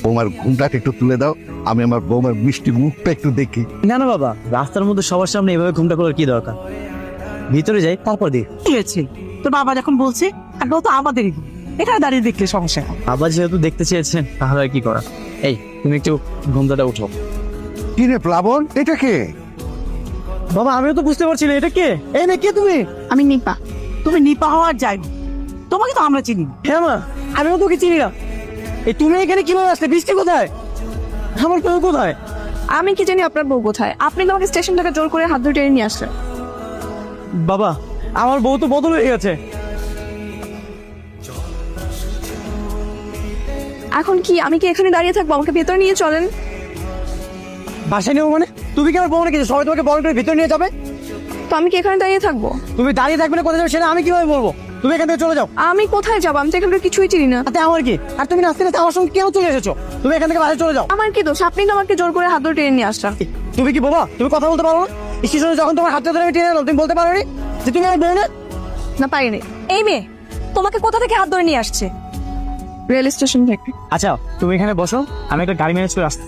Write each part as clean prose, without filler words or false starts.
বৌমার ঘুমটাকে একটু তুলে দাও, আমি আমার বৌমার মিষ্টি মুখটা একটু দেখি। না না বাবা, রাস্তার মধ্যে সবার সামনে এভাবে ঘুমটা করার কি দরকার? ভিতরে যাই, তারপর দিই। কি হয়েছে? তোর বাবা যখন বলছে তাকেও তো আমাদেরই এখানে দাঁড়িয়ে দেখলে সমস্যা। বাবা যেহেতু দেখতে চেয়েছেন তাহলে আর কি করা। এই তুমি একটু ঘুমটাটা উঠো। কি রে প্লাবন, এটা কে? বাবা আমিও তো বুঝতে পারছি না এটা কে। এই না কে তুমি? আমি নিপা। তুমি নিপা হওয়ার যাই, তোমাকে তো আমরা চিনি। হ্যাঁ মা, আমিও তোকে চিনি না। এই তুমি এখানে কিভাবে আসলে? বৃষ্টি কোথায়? আমার বউ কোথায়? আমি কি জানি আপনার বউ কোথায়? আপনি তো আমাকে স্টেশন থেকে জোর করে হাত ধরে টেনে নিয়ে আসলেন। বাবা আমার বউ তো বদল হয়ে গেছে। এখন কি আমি কি এখানে দাঁড়িয়ে থাকবো? আমাকে ভেতরে নিয়ে চলেন। বাসায় নেবো মানে? তুমি কি আমার বউ নাকি সবাই তোমাকে বড় করে ভিতরে নিয়ে যাবে? তো আমি কি এখানে দাঁড়িয়ে থাকবো? তুমি দাঁড়িয়ে থাকবে না কোথায় যাবে সেটা আমি কিভাবে বলবো? তুমি এখান থেকে চলে যাও। আমি কোথায় যাবো? আমি তো এখানকার কিছুই চিনি না। তাতে আমার কি? আর তুমি নাচতে নাচতে আমার সঙ্গে কেন চলে এসেছো? তুমি এখান থেকে বাসায় চলে যাও। আমার কি দোষ? আপনি তো আমাকে জোর করে হাত ধরে টেনে নিয়ে আসলেন। তুমি কি বাবা? তুমি কথা বলতে পারো না? স্টেশনে যখন তোমার হাতে ধরে আমি টেনে এলাম তুমি বলতে পারো নি যে তুমি আমার বউ না? না পারিনি। এই মেয়ে তোমাকে কোথা থেকে হাত ধরে নিয়ে আসছে? রেল স্টেশন থেকে। আচ্ছা তুমি এখানে বসো, আমি একটা গাড়ি ম্যানেজ করে আসছি।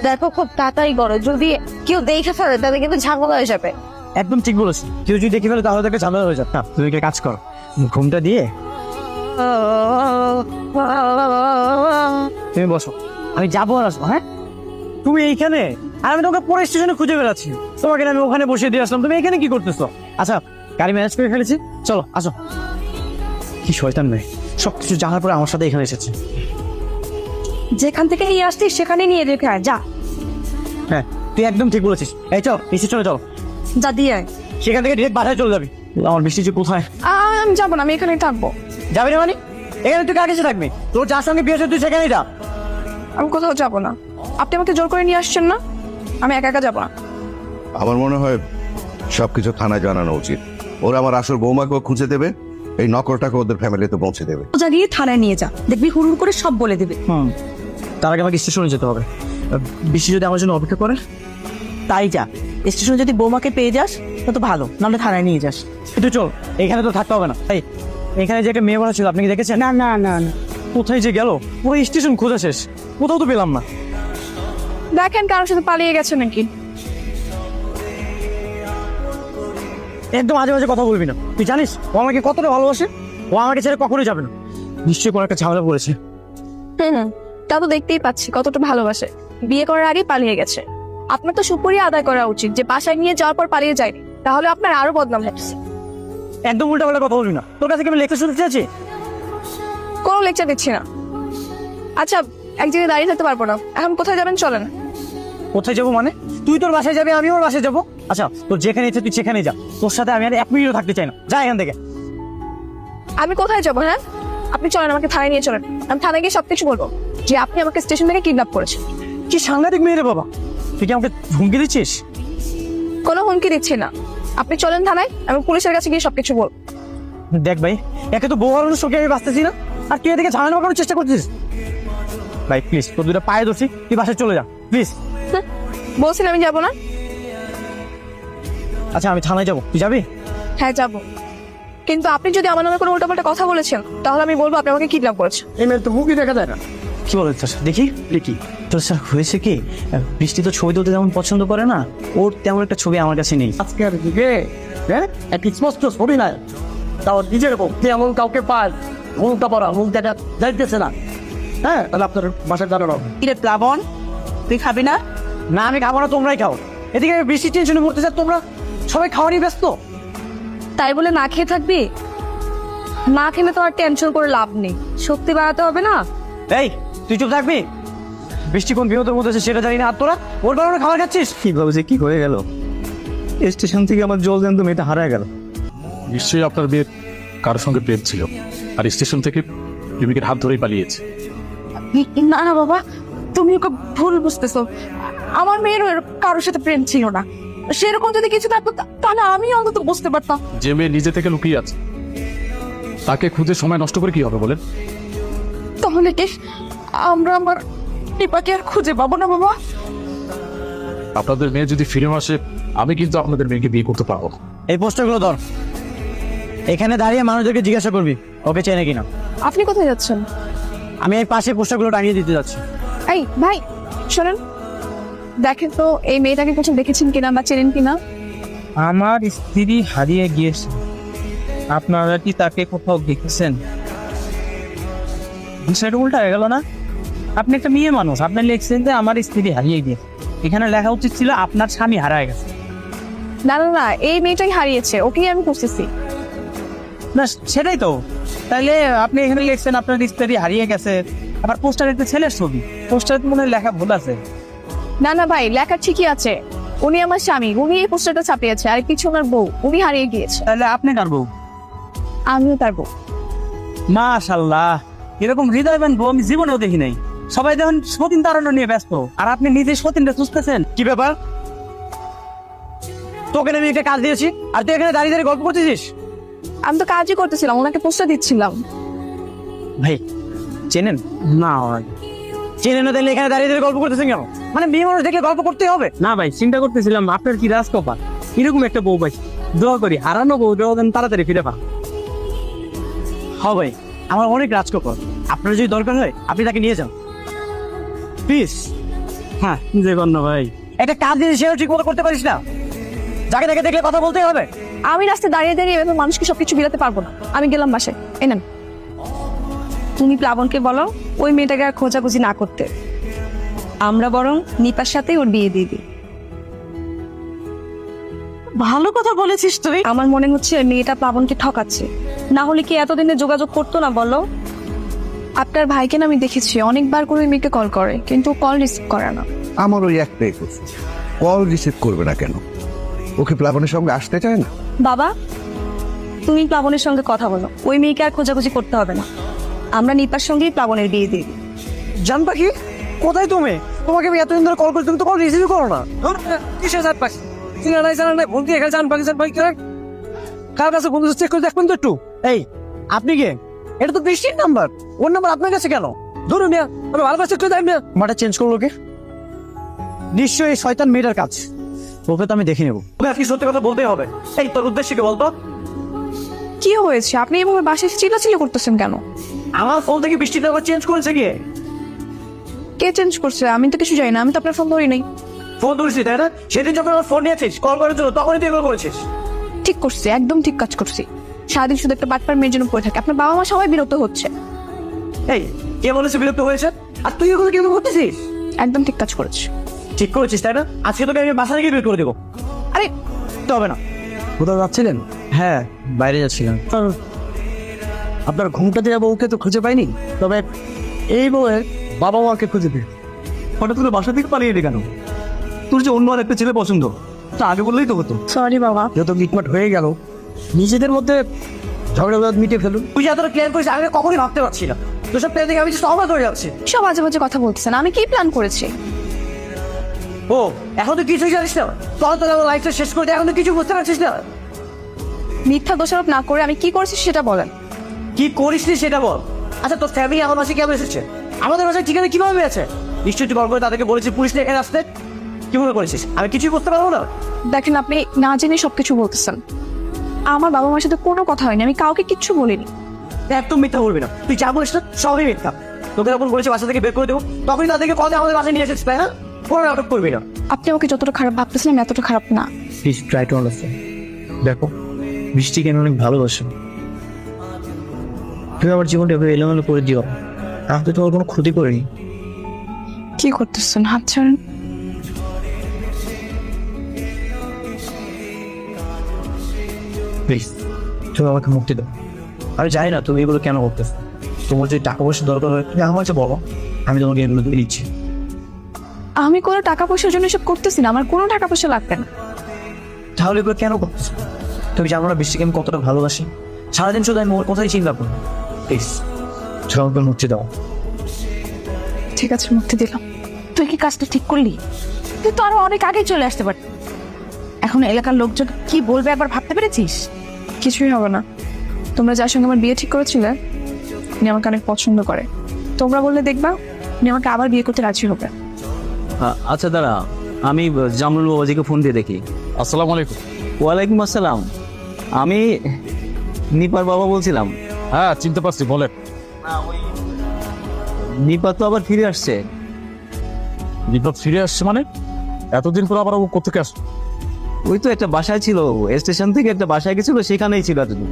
দেখো খুব তাড়াতাড়ি করো, যদি কেউ দেখে ফেলে তাহলে কিন্তু ঝামেলা হয়ে যাবে। একদম ঠিক বলেছি, কেউ যদি দেখে ফেলে তাহলে তাকে ঝামেলা হয়ে যাবে। না তুমি একটা কাজ করো, ঘুমটা দিয়ে তুমি বসো, আমি যাবো আর আসবো। হ্যাঁ তুমি এইখানে, আর আমি তোমাকে পরে স্টেশনে খুঁজে বেড়াচ্ছি। তোমাকে আমি ওখানে বসিয়ে দিয়ে আসলাম, তুমি এখানে কি করতেছো? আচ্ছা গাড়ি ম্যানেজ করে ফেলেছি, চলো আসো। কি শয়তান মেয়ে, সবকিছু জানার পরে আমার সাথে এখানে এসেছে। যেখান থেকে নিয়ে আসছিস সেখানে নিয়ে রেখে আয়, যা। হ্যাঁ তুই একদম ঠিক বলেছিস। এই চল স্টেশনে চলো, যা দিয়ে আয়। সেখান থেকে ডিরেক্ট বাসায় চলে যাবি। আমার বৃষ্টি যে কোথায়? আমি যাবো না, আমি এখানেই থাকবো। যাবি না মানে? এখানে তুই কার কাছে থাকবি? তোর যার সঙ্গে বিয়ে হয়েছে তুই সেখানেই যা। আমি কোথাও যাবো না। আপনি আমাকে জোর করে নিয়ে আসছেন না, আমি একা একা যাবো না। আমার মনে হয় সবকিছু থানায় জানানো উচিত। ওরা আমার আসল বৌমাকেও খুঁজে দেবে, এই নকলটাকে ওদের ফ্যামিলিতে পৌঁছে দেবে। সোজা গিয়ে থানায় নিয়ে যা, দেখবি হুড় করে সব বলে দেবে। তার আগে আমাকে স্টেশনে যেতে হবে। বৃষ্টি যদি আমার জন্য অপেক্ষা করে? তাই যা, স্টেশনে যদি বৌমাকে পেয়ে যাস তো ভালো, নাহলে থানায় নিয়ে যাস। একটু চল, এখানে তো থাকতে হবে না। এই এখানে যে একটা মেয়ে বলা ছিল আপনি কি দেখেছেন? না না না না, কোথায় যে গেল? পুরো স্টেশন খোঁজা শেষ, কোথাও তো পেলাম না। দেখেন কারোর সাথে পালিয়ে গেছে নাকি। একদম আজে বাজে কথা বলবি না। তুই জানিস ও আমাকে কতটা ভালোবাসে? ও আমাকে ছেড়ে কখনোই যাবে না। নিশ্চয়ই কোনো একটা ঝামেলা পড়েছে। হুম, তা তো দেখতেই পাচ্ছি কতটা ভালোবাসে। বিয়ে করার আগে পালিয়ে গেছে। আপনার তো সুপুরি আদায় করা উচিত যে বাসায় নিয়ে যাওয়ার পর পালিয়ে যায়নি, তাহলে আপনার আরো বদনাম হচ্ছে। একদম উল্টা পাল্টা কথা বলবি না। তোর কাছে কি আমি লেকচার শুনতে চাচ্ছি? কোনো লেকচার দিচ্ছি না। আচ্ছা এক জায়গায় দাঁড়িয়ে থাকতে পারবো না, এখন কোথায় যাবেন চলেন। কোথায় যাবো মানে? তুই তোর বাসায় যাবি, আমি ওর বাসায় যাবো। আচ্ছা তোর যেখানে ইচ্ছে তুই সেখানে যা, তোর সাথে আমি আর এক মিনিটও থাকতে চাই না। যা এখান থেকে। আমি কোথায় যাবো? হ্যাঁ আপনি চলেন, আমাকে থানায় নিয়ে চলেন। আমি থানায় গিয়ে সবকিছু বলবো যে আপনি আমাকে স্টেশন থেকে কিডন্যাপ করেছেন। কি সাংঘাতিক মেয়ে রে বাবা, তুই কি আমাকে হুমকি দিচ্ছিস? কোনো হুমকি দিচ্ছি না, আপনি চলেন থানায়, আমি পুলিশের কাছে গিয়ে সবকিছু বলবো। দেখ ভাই, একে তো বউ হারানোর শোকে আমি বাঁচতেছি না, আর তুই এদিকে ঝামেলা করার চেষ্টা করছিস। ভাই প্লিজ, তোর দুটো পায়ে ধরছি, তুই বাসায় চলে যা প্লিজ। বলছেন আমি যাবো না? আচ্ছা আমি থানায় যাবো, তুই যাবি? হ্যাঁ যাবো, কিন্তু আপনি যদি আমার নামে কোনো উল্টাপাল্টা কথা বলেছেন তাহলে আমি বলবো আপনি আমাকে কিডন্যাপ করেছেন। এই মেয়ের তো মুখই দেখা যায় না। কি বলে তোর? দেখি দেখি তোর স্যার হয়েছে কি? বৃষ্টি তো ছবি তুলতে যেমন পছন্দ করে না, ওর তেমন একটা ছবি আমার কাছে নেই। আজকের দিকে একটি স্পষ্ট ছবি নাই, তাও নিজের বউ এমন কাউকে পায় মুলটা পড়া মুল দেখা যাইতেছে না। হ্যাঁ তাহলে আপনার বাসায় জানানো। কিরে প্লাবন, তুই খাবি না? না আমি খাবো না, তোমরাই খাও। এদিকে বৃষ্টির টেনশনে পড়তে চাও, তোমরা সবাই খাওয়া নিয়ে ব্যস্ত। তাই বলে না খেয়ে থাকবি? না খেলে তো আর টেনশন করে লাভ নেই, শক্তি বাড়াতে হবে না। এই তুই চুপ থাকবি? বৃষ্টি কোন বিনোদের মধ্যে আছে সেটা জানি না, আর তোরা ওর বাড়ি খাবার খাচ্ছিস। কি ভাবছে কি হয়ে গেল? স্টেশন থেকে আমার জল জ্যান্ত মেয়েটা হারায় গেল। নিশ্চয়ই আপনার মেয়ের কারোর সঙ্গে প্রেম ছিল, আর স্টেশন থেকে প্রেমিকের হাত ধরেই পালিয়েছে। না না বাবা, তুমি ওকে ভুল বুঝতেছো। আমার মেয়ের কারোর সাথে প্রেম ছিল না। সেরকম যদি কিছু থাকতো তাহলে আমি অন্তত বুঝতে পারতাম। যে মেয়ে নিজে থেকে লুকিয়ে আছে তাকে খুঁজে সময় নষ্ট করে কি হবে বলেন? তাহলে কি আমরা আমার টিপাকে আর খুঁজে পাবো না বাবা? আপনাদের মেয়ে যদি ফিরে আসে আমি কিন্তু আপনাদের মেয়েকে বিয়ে করতে পারবো না। এই পোস্টারগুলো ধর, এখানে দাঁড়িয়ে মানুষদেরকে জিজ্ঞাসা করবি ওকে চেনে কিনা। আপনি কোথায় যাচ্ছেন? আমি এই পাশে পোস্টারগুলো টাঙিয়ে দিতে যাচ্ছি। এই ভাই শোনেন, দেখেন তো এই মেয়েটাকে কোথাও দেখেছেন কিনা বা চেনেন কিনা? আমার স্ত্রী হারিয়ে গিয়েছে, আপনারা কি তাকে কোথাও দেখেছেন? বিষয়টা উল্টা হয়ে গেল না? আপনি একটা মেয়ে মানুষ, আপনি লিখছেন যে আমার স্ত্রী হারিয়ে গিয়েছে, এখানে লেখা উচিত ছিল আপনার স্বামী হারায় গেছে। না না না, এই মেয়েটাই হারিয়েছে, ওকেই আমি খুঁজতেছি। না সেটাই তো, তাইলে আপনি এখানে লিখছেন আপনার স্ত্রী হারিয়ে গেছে, আবার পোস্টারে একটা ছেলের ছবি, পোস্টারে মনে হয় লেখা ভুল আছে। না না ভাই, লেখা ঠিকই আছে, উনি আমার স্বামী, উনি এই পোস্টারটা ছাপিয়েছে, আর কিছু ওনার বউ, উনি হারিয়ে গিয়েছে। তাহলে আপনি কার বউ? আমিও তার বউ। মাশাল্লাহ, এরকম হৃদয়বান বউ আমি জীবনেও দেখি নাই। সবাই দেখুন সতীন তাড়ানো নিয়ে ব্যস্ত, আর আপনি নিজে সতীনটা খুঁজতেছেন। কি ব্যাপার? তোকে আমি একটা কাজ দিয়েছি আর তুই এখানে দাঁড়িয়ে দাঁড়িয়ে গল্প করতেছিস? আমি তো কাজই করতেছিলাম, ওনাকে পোস্টার দিচ্ছিলাম। ভাই চেনেন না? চেনে না তাহলে এখানে দাঁড়িয়ে দাঁড়িয়ে গল্প করতেছেন কেন? মানে মেয়ে মানুষ দেখলে গল্প করতেই হবে? না ভাই, চিন্তা করতেছিলাম আপনার কি রাজকপাল, এরকম একটা বউ পাই। দোয়া করি হারানো বউ যেন তাড়াতাড়ি ফিরে পান। হ্যাঁ ভাই, আমার অনেক রাজকপাল, আপনার যদি দরকার হয় আপনি তাকে নিয়ে যান প্লিজ। হ্যাঁ যে কন্যা ভাই, একটা কাজ দিয়ে সেও ঠিক মতো করতে পারিস না, যাকে তাকে দেখলে কথা বলতেই হবে। আমি রাস্তায় দাঁড়িয়ে দাঁড়িয়ে এভাবে মানুষকে সবকিছু বিলাতে পারবো না, আমি গেলাম বাসায়। এনেন, তুমি প্লাবনকে বলো ওই মেয়েটাকে আর খোঁজাখুঁজি না করতে, আমরা বরং নিপার সাথে ওর বিয়ে দিয়ে দিই। ভালো কথা বলেছিস তুই। আমার মনে হচ্ছে মেয়েটা প্লাবনকে ঠকাচ্ছে, না হলে কি এতদিনে যোগাযোগ করতো না বলো? আপনার ভাইকে না আমি দেখেছি অনেকবার করে ওই মেয়েকে কল করে, কিন্তু কল রিসিভ করে না। আমার ওই একটাই প্রশ্ন, কল রিসিভ করবে না কেন? ওকে প্লাবনের সঙ্গে আসতে চায় না? বাবা, তুমি প্লাবনের সঙ্গে কথা বলো, ওই মেয়েকে আর খোঁজাখুঁজি করতে হবে না, আমরা নিপার সঙ্গেই প্লাবনের বিয়ে দিয়ে দিই। জান পাখি কোথায় তুমি? তোমাকে আমি এতদিন ধরে কল করি, তুমি তো কল রিসিভ করো না। কিসের জান পাখি? চিনা নাই জানা নাই, বলতে এখানে জান পাখি কার কাছে বন্ধু চেক করে দেখবেন তো একটু। এই আপনি কে? এটা তো বৃষ্টির নাম্বার, ওর নাম্বার আপনার কাছে কেন? ধরুন মিয়া, আমি ভালো করে চেক করে দেখবেন। মাটা চেঞ্জ করলো কে? নিশ্চয়ই এই শয়তান মেয়েটার কাজ। ওকে তো আমি দেখে নেবো, ওকে আজকে সত্যি কথা বলতেই হবে। এই তোর উদ্দেশ্য কি বলতো? কি হয়েছে, আপনি এভাবে বাসায় চিল্লাচিল্লি করতেছেন কেন? আমার ফোন থেকে বৃষ্টির নাম্বার চেঞ্জ করেছে গিয়ে। কে চেঞ্জ করছে? আমি তো কিছু জানি না, আমি তো আপনার ফোন ধরি নাই। ফোন ধরেছিস তাই না? সেদিন যখন আমার ফোন নিয়েছিস কল করার জন্য, তখনই তুই এগুলো করেছিস। ঠিক করছি, একদম ঠিক কাজ করছি। সারাদিন শুধু একটা বাটপার মেয়ের জন্য পড়ে থাকে, আপনার বাবা মা সবাই বিরক্ত হচ্ছে। এই কে বলেছে বিরক্ত হয়েছে? আর তুই এগুলো কেন করতেছিস? একদম ঠিক কাজ করেছি। ঠিক করেছিস তাই না? আজকে তোকে আমি বাসা থেকে বের করে দেবো। আরে তো হবে না। কোথাও যাচ্ছিলেন? হ্যাঁ বাইরে যাচ্ছিলাম। আপনার ঘুমটা দেওয়া বউকে তো খুঁজে পাইনি, তবে এই বউয়ের বাবা মাকে খুঁজে পেয়ে। হঠাৎ করে বাসা থেকে পালিয়ে এলি কেন? তোর যে অন্য আর একটা ছেলে পছন্দ, তা আগে বললেই তো হতো। সরি বাবা। যত মিটমাট হয়ে গেল, নিজেদের মধ্যে ঝগড়া বিবাদ মিটে ফেলুন। তুই যে এতটা ক্লিয়ার করিস আগে কখনই ভাবতে পারছি না। তোর সব প্ল্যান থেকে আমি just অবাক হয়ে যাচ্ছি। সব বাজে বাজে কথা বলতেছেন, আমি কি প্ল্যান করেছি? ও এখন তো কিছুই জানিস না? তখন তোর লাইফটা শেষ করে দিয়ে এখন তো কিছু বুঝতে পারছিস না। মিথ্যা দোষারোপ না করে আমি কি করেছি সেটা বলেন। কি করিস নি সেটা বল। আচ্ছা তোর ফ্যামিলি আমার বাসায় কেমন এসেছে? আমাদের বাসায় ঠিকানা কিভাবে আছে? নিশ্চয়ই তুই কল করে তাদেরকে বলেছিস পুলিশ নিয়ে এখানে আসতে। কিভাবে করেছিস? আমি কিছুই বুঝতে পারবো না। দেখেন, আপনি না জেনে সবকিছু বলতেছেন। আমার বাবা মার সাথে কোনো কথা হয়নি, আমি কাউকে কিচ্ছু বলিনি। একদম মিথ্যা বলবি না, তুই যা বলিস না সবই মিথ্যা। তোকে যখন বলেছি বাসা থেকে বের করে দেবো, তখনই তাদেরকে কল দিয়ে আমাদের বাসায় নিয়ে এসেছিস তাই না? কোনো নাটক করবি না। আপনি আমাকে যতটা খারাপ ভাবতেছেন আমি এতটা খারাপ না। Please try to understand. দেখো বৃষ্টিকে আমি অনেক ভালোবাসি, তুমি আমার জীবনটা এভাবে এলোমেলো করে দিও। আমি তো তোমার কোনো ক্ষতি করিনি। কি করতেছেন? হাত ছাড়েন। প্লিজ তুমি আমাকে মুক্তি দাও। আমি জানি না তুমি এগুলো কেন করতেছো। তোমার যদি টাকা পয়সা দরকার হয় তুমি আমার কাছে বলো, আমি তোমাকে এগুলো দিয়ে দিচ্ছি। আমি কোনো টাকা পয়সার জন্য এসব করতেছি না, আমার কোনো টাকা পয়সা লাগবে না। তাহলে এগুলো কেন করতেছো? তুমি জানো না বৃষ্টিকে আমি কতটা ভালোবাসি? সারাদিন শুধু আমি ওর কথাই চিন্তা করি। প্লিজ তুমি আমাকে মুক্তি দাও। ঠিক আছে, মুক্তি দিলাম। তুই কি কাজটা ঠিক করলি? তুই তো আরো অনেক আগেই চলে আসতে পারতি। এখন এলাকার লোকজন কি বলবে একবার ভাবতে পেরেছিস? কিছুই হবে না। তোমরা যার সঙ্গে আমার বিয়ে ঠিক করেছিলে উনি আমাকে অনেক পছন্দ করে, তোমরা বললে দেখবা উনি আমাকে আবার বিয়ে করতে রাজি হবে। আচ্ছা দাঁড়া, আমি জামরুল বাবাজিকে ফোন দিয়ে দেখি। আসসালামু আলাইকুম। ওয়ালাইকুম আসসালাম, আমি নিপার বাবা বলছিলাম। হ্যাঁ চিনতে পারছি, বলেন। নিপা তো আবার ফিরে আসছে, দীপক ফিরে আসছে মানে? এতদিন পর আবার ও কোথেকে আসছে? ওই তো একটা বাসায় ছিল, স্টেশন থেকে একটা বাসায় গেছিল, সেখানেই ছিল এতদিন।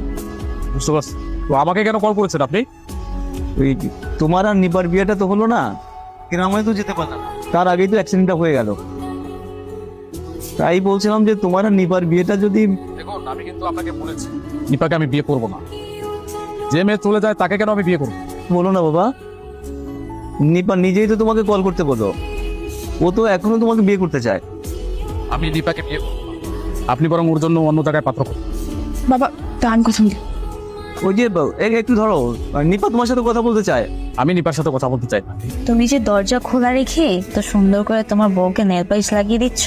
বুঝতে পারছি। তো আমাকে কেন কল করেছেন আপনি? ওই তোমার আর নিপার বিয়েটা তো হলো না, গ্রামে তো যেতে পারলাম না। তার আগেই তো অ্যাক্সিডেন্টটা হয়ে গেল। তাই বলছিলাম যে তোমার আর নিপার বিয়েটা যদি... দেখুন, আমি কিন্তু আপনাকে বলেছি নিপাকে আমি বিয়ে করবো না। যে মেয়ে চলে যায় তাকে কেন আমি বিয়ে করবো? বলো না বাবা, নিপা নিজেই তো তোমাকে কল করতে বলো। ও তো এখনো তোমাকে বিয়ে করতে চায়। আমি নিপাকে বিয়ে করবো না। আপনি বরং ওর জন্য অন্য জায়গায় পাত্র করুন। বাবা দান কথা বলি। ওই যে একটু ধরো, নিপা তোমার সাথে কথা বলতে চায়। আমি নিপার সাথে কথা বলতে চাই না। তুমি যে দরজা খোলা রেখে তো সুন্দর করে তোমার বউকে নেল পালিশ লাগিয়ে দিচ্ছ,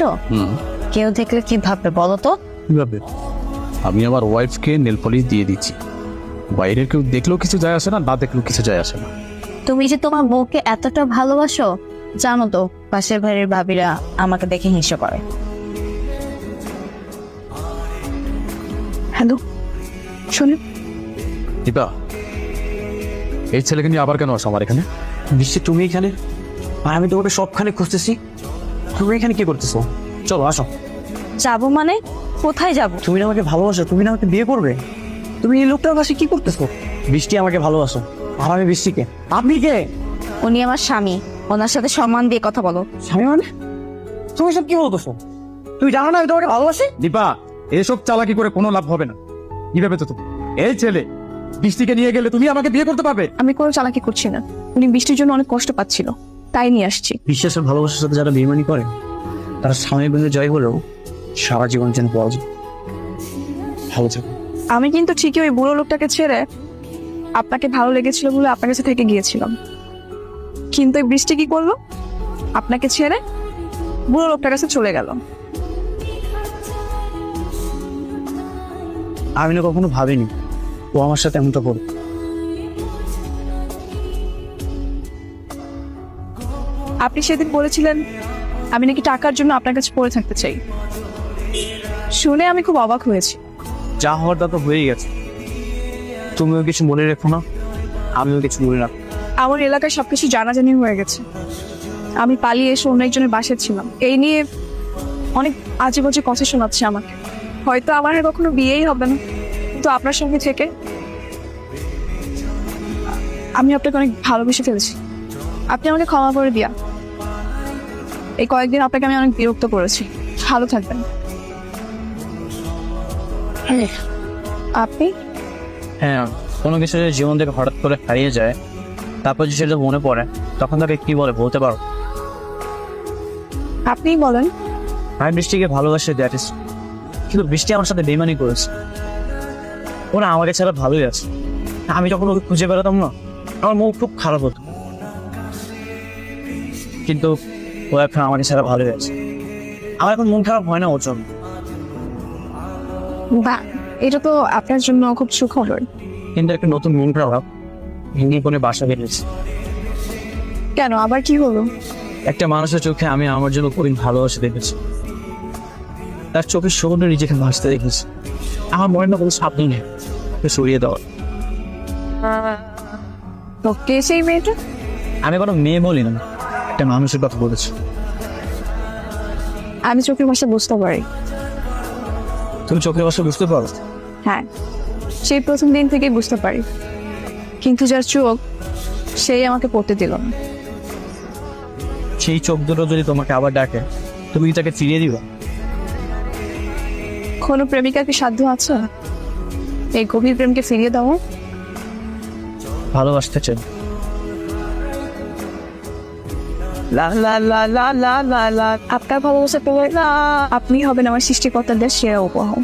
কেউ দেখলে কি ভাববে বলো তো? কিভাবে? আমি আমার ওয়াইফকে নেল পলিশ দিয়ে দিচ্ছি, বাইরের কেউ দেখলেও কিছু যায় আসে না, না দেখলেও কিছু যায় আসে না। তুমি যে তোমার বউকে এতটা ভালোবাসো, জানো তো পাশের বাড়ির ভাবিরা আমাকে দেখে হিংসা করে। হ্যালো, শোনেন, নিপা, এই ছেলেকে নিয়ে আবার কেন আসো আমার এখানে? বৃষ্টি তুমি এখানে, আর আমি তোমাকে সবখানে খুঁজতেছি, তুমি এখানে কি করতেছো? চলো আসো। যাবো মানে? কোথায় যাবো? তুমি না আমাকে ভালোবাসো, তুমি না আমাকে বিয়ে করবে? তুমি এই লোকটার পাশে কি করতেছো? বৃষ্টি আমাকে ভালোবাসো, আর আমি বৃষ্টিকে। আপনি কে? উনি আমার স্বামী, ওনার সাথে সম্মান দিয়ে কথা বলো। স্বামী মানে? তুমি সব কি বলতেছো? তুমি জানো না আমি তোমাকে ভালোবাসি? দীপা, এসব চালাকি করে কোনো লাভ হবে না। কিভাবে তো তুমি এই ছেলে বৃষ্টিকে নিয়ে গেলে তুমি আমাকে বিয়ে করতে পারবে? আমি কোনো চালাকি করছি না। উনি বৃষ্টির জন্য অনেক কষ্ট পাচ্ছিল, তাই নিয়ে আসছি। বিশ্বাসের ভালোবাসার সাথে যারা বেইমানি করে, তারা স্বামী বন্ধু জয় হলেও সারা জীবন যেন পাওয়া যায়। ভালো থাকো। আমি কিন্তু ঠিকই ওই বুড়ো লোকটাকে ছেড়ে আপনাকে ভালো লেগেছিল বলে আপনার কাছে থেকে গিয়েছিলাম, কিন্তু এই বৃষ্টি কি করলো? আপনাকে ছেড়ে বুড়ো লোকটার কাছে চলে গেল। আমি না কখনো ভাবিনি ও আমার সাথে এমনটা করবে। আপনি সেদিন বলেছিলেন আমি নাকি টাকার জন্য আপনার কাছে পড়ে থাকতে চাই, শুনে আমি খুব অবাক হয়েছি। যা হওয়ার তা তো হয়েই গেছে, তুমিও কিছু মনে রেখো না, আমিও কিছু মনে রাখবো। আমার এলাকায় সবকিছু জানাজানি হয়ে গেছে। আমি পালিয়ে এসে অন্য একজনের বাসায় ছিলাম, এই নিয়ে অনেক আজে বাজে কথা শোনাচ্ছে আমাকে। হয়তো আমার আর কখনো বিয়েই হবে না, কিন্তু আপনার সঙ্গে থেকে আমি আপনাকে অনেক ভালোবেসে ফেলেছি। আপনি আমাকে ক্ষমা করে দিয়া। এই কয়েকদিন আপনাকে আমি অনেক বিরক্ত করেছি। ভালো থাকবেন। আপনি? হ্যাঁ, কোনো কিছু যদি জীবন থেকে হঠাৎ করে হারিয়ে যায়, তারপর যে সেটা মনে পড়ে, তখন তাকে কি বলে বলতে পারো? আপনিই বলেন। আমি বৃষ্টিকে ভালোবাসি, দ্যাট ইজ। কিন্তু বৃষ্টি আমার সাথে বেইমানি করেছে। ওরা আমাকে ছাড়া ভালোই আছে। আমি যখন ওকে খুঁজে বেড়াতাম না, আমার মন খুব খারাপ হতো। কিন্তু ও এখন আমাকে ছাড়া ভালোই আছে। আমার এখন মন খারাপ হয় না ওর জন্য। বাহ, এটা তো আপনার জন্য খুব সুখবর। কিন্তু একটা নতুন মন খারাপ ভেঙে কোনো বাসা বেরিয়েছে। কেন, আবার কি হলো? একটা মানুষের চোখে আমি আমার জন্য কঠিন ভালোবাসা দেখেছি। তার চোখের সৌন্দর্য নিজেকে ভাসতে দেখেছি। আমার মনে না কোনো সাধ্য নেই ওকে সরিয়ে দেওয়ার। তো কে সেই মেয়েটা? আমি কোনো মেয়ে বলি না, একটা মানুষের কথা বলেছি। আমি চোখের ভাষা বুঝতে পারি। তুমি চোখের ভাষা বুঝতে পারো? হ্যাঁ, সেই প্রথম দিন থেকেই বুঝতে পারি, কিন্তু যার চোখ সেই আমাকে পড়তে দিল না। সেই চোখ দুটো যদি তোমাকে আবার ডাকে, তুমি কি তাকে ফিরিয়ে দিবা? কোনো প্রেমিকার কি সাধ্য আছে এই গভীর প্রেমকে ফিরিয়ে দেওয়া? ভালোবাসতে চাই। আপনার ভালোবাসা পেলে আপনি হবেন আমার সৃষ্টিকর্তাদের সেরা উপহার।